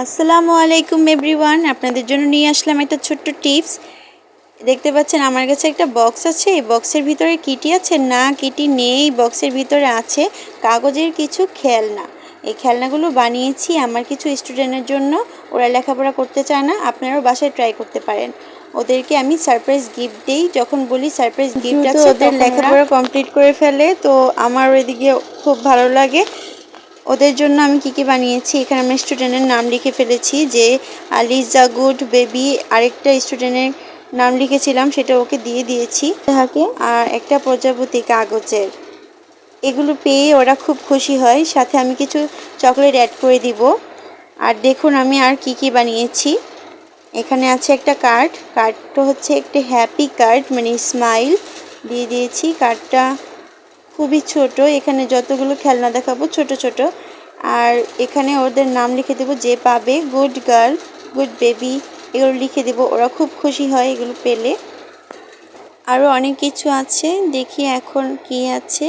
আসসালামু আলাইকুম এভরিওয়ান, আপনাদের জন্য নিয়ে আসলাম একটা ছোট্ট টিপস। দেখতে পাচ্ছেন আমার কাছে একটা বক্স আছে। এই বক্সের ভিতরে কিটি আছে না, কিটি নেই। বক্সের ভিতরে আছে কাগজের কিছু খেলনা। এই খেলনাগুলো বানিয়েছি আমার কিছু স্টুডেন্টের জন্য। ওরা লেখাপড়া করতে চায় না, আপনারাও বাসায় ট্রাই করতে পারেন। ওদেরকে আমি সারপ্রাইজ গিফট দিই। যখন বলি সারপ্রাইজ গিফট আছে ওদের লেখাপড়া কমপ্লিট করে ফেলে, তো আমার ওইদিকে খুব ভালো লাগে। ওদের জন্য আমি কি বানিয়েছি, এখানে আমি স্টুডেন্টের নাম লিখে ফেলেছি, যে আলিজা গুড বেবি। আরেকটা স্টুডেন্টের নাম লিখেছিলাম, সেটা ওকে দিয়ে দিয়েছি তাকে। আর একটা প্রজাপতি কাগজের। এগুলো পেয়ে ওরা খুব খুশি হয়। সাথে আমি কিছু চকলেট অ্যাড করে দিব। আর দেখুন আমি আর কি বানিয়েছি। এখানে আছে একটা কার্ডটা হচ্ছে একটা হ্যাপি কার্ড, মানে স্মাইল দিয়ে দিয়েছি। কার্ডটা খুবই ছোট, এখানে যতগুলো খেলনা দেখাবো ছোট ছোট। আর এখানে ওদের নাম লিখে দেবো, যে পাবে গুড গার্ল, গুড বেবি, এগুলো লিখে দেবো। ওরা খুব খুশি হয় এগুলো পেলে। আরও অনেক কিছু আছে, দেখি এখন কি আছে।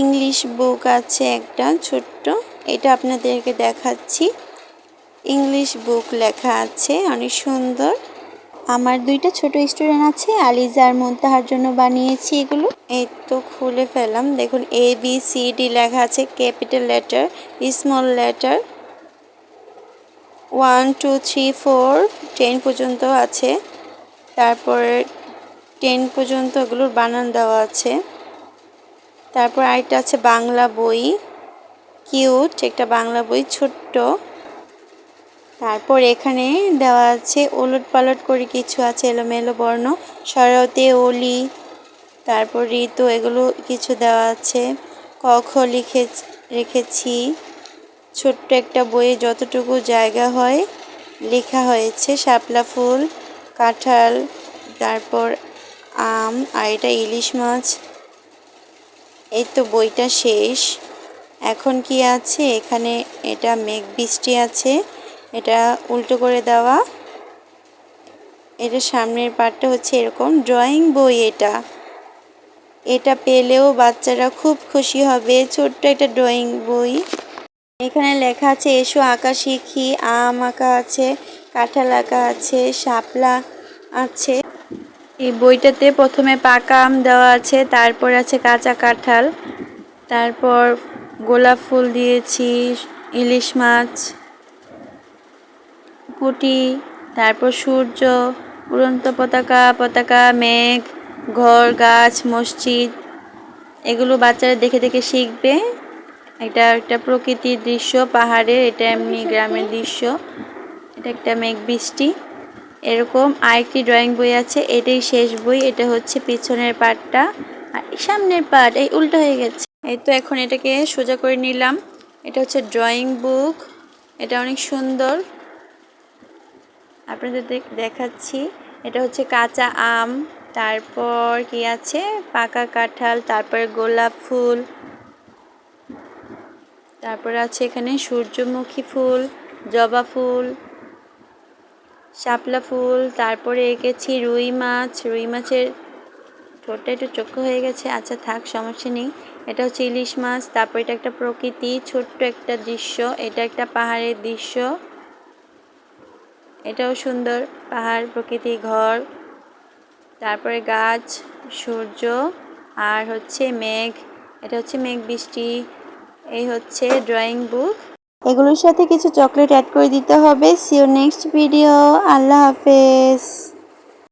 ইংলিশ বুক আছে একটা ছোট্ট, এটা আপনাদেরকে দেখাচ্ছি। ইংলিশ বুক লেখা আছে, অনেক সুন্দর। আমার দুইটা ছোট স্টুডেন্ট আছে, আলিজা আর মুনতাহার জন্য বানিয়েছি এগুলো। এই তো খুলে ফেললাম, দেখুন ABCD লেখা আছে, ক্যাপিটাল লেটার, স্মল লেটার, 1 2 3 4 10 পর্যন্ত আছে। তারপরে 10 পর্যন্ত এগুলোর বানান দেওয়া আছে। তারপর আরেকটা আছে বাংলা বই, কিউট একটা বাংলা বই ছোট্ট। তারপর এখানে দেওয়া আছে ওলট পালট করে কিছু আছে, এলোমেলো বর্ণ, শরতে ওলি, তারপর ঋতু, এগুলো কিছু দেওয়া আছে। ক খ রেখেছি। ছোট্ট একটা বইয়ে যতটুকু জায়গা হয় লেখা হয়েছে। শাপলা ফুল, কাঁঠাল, তারপর আম, আর এটা ইলিশ মাছ। এই তো বইটা শেষ। এখন কি আছে এখানে, এটা মেঘ বৃষ্টি আছে, এটা উল্টো করে দেওয়া। এটা সামনের পার্টটা হচ্ছে এরকম। ড্রয়িং বই এটা পেলেও বাচ্চারা খুব খুশি হবে। ছোট্ট একটা ড্রয়িং বই। এখানে লেখা আছে এসো আঁকা শিখি। আম আঁকা আছে, কাঁঠাল আঁকা আছে, শাপলা আছে। এই বইটাতে প্রথমে পাকা আম দেওয়া আছে, তারপর আছে কাঁচা কাঁঠাল, তারপর গোলাপ ফুল দিয়েছি, ইলিশ মাছ, পুঁটি, তারপর সূর্য, উড়ন্ত পতাকা, মেঘ, ঘর, গাছ, মসজিদ। এগুলো বাচ্চারা দেখে দেখে শিখবে। এটা একটা প্রকৃতির দৃশ্য, পাহাড়ের, এটা এমনি গ্রামের দৃশ্য। এটা একটা মেঘ বৃষ্টি। এরকম আরেকটি ড্রয়িং বই আছে, এটাই শেষ বই। এটা হচ্ছে পিছনের পার্টটা, আর সামনের পার্ট এই উল্টো হয়ে গেছে। এই তো এখন এটাকে সোজা করে নিলাম। এটা হচ্ছে ড্রয়িং বুক, এটা অনেক সুন্দর, আপনাদের দেখাচ্ছি। এটা হচ্ছে কাঁচা আম, তারপর কি আছে পাকা কাঁঠাল, তারপর গোলাপ ফুল, তারপর আছে এখানে সূর্যমুখী ফুল, জবা ফুল, শাপলা ফুল। তারপরে এঁকেছি রুই মাছের ঠোঁটটা একটু চোখো হয়ে গেছে, আচ্ছা থাক, সমস্যা নেই। এটা হচ্ছে ইলিশ মাছ। তারপর এটা একটা প্রকৃতি, ছোট্ট একটা দৃশ্য, এটা একটা পাহাড়ের দৃশ্য, এটাও সুন্দর, পাহাড়, প্রকৃতি, ঘর, তারপরে গাছ, সূর্য, আর হচ্ছে মেঘ, এটা হচ্ছে মেঘ বৃষ্টি। এই হচ্ছে ড্রয়িং বুক। এগুলোর সাথে কিছু চকলেট অ্যাড করে দিতে হবে। See you next video. আল্লাহ হাফেজ।